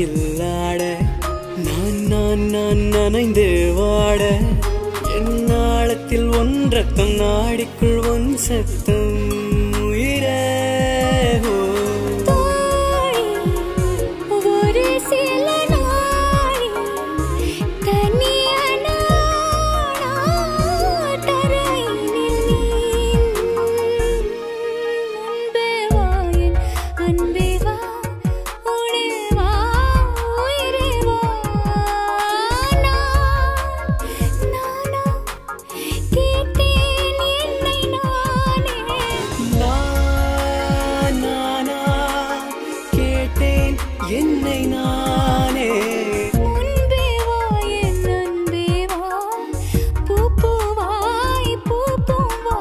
வெயில்லாட நான் நனைந்து வாட என் நாளத்தில் ஒன்றத்தம் நாடிக்குள் ஒன் சத்தம் உயிரே என்னை நானே முன்பே வா என் அன்பே வா பூப்பூவாய் பூப்பூம் வா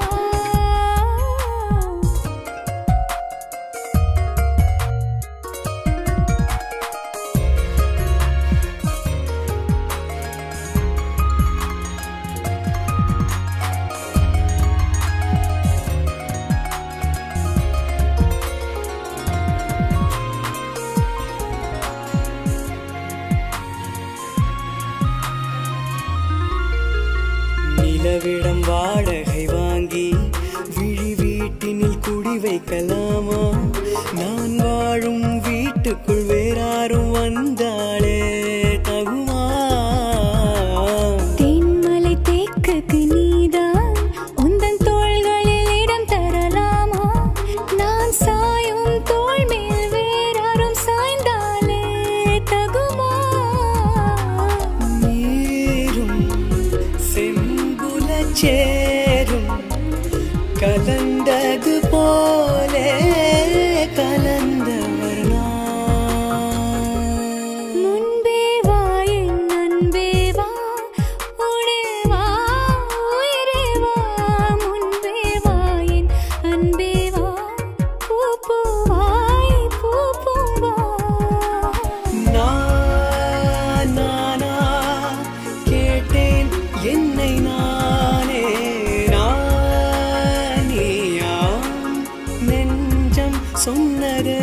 நிலவிடம் வாடகை வாங்கி விழி வீட்டினில் குடி வைக்கலாமா நான் வாழும் வீட்டுக்குள் வேறாரும் வந்தாளே தகுமா தென்மலை தேக்குக்கு நீதான் உந்தன் தோள்களில் இடம் தரலாமா நான் சாயும் தோள் மேல் வேறாரும் சாய்ந்தாலே தகுமா நீரும் சேரும் கலந்தது போலே கலந்தவர் முன்பே வா என் அன்பே வா உடே வா உயிரே வா முன்பே வா என் அன்பே வா பூப்பூவாய் பூப்பூம் வா நானா கேட்டேன் என்னை நானே நானியா நெஞ்சம் சொன்னதே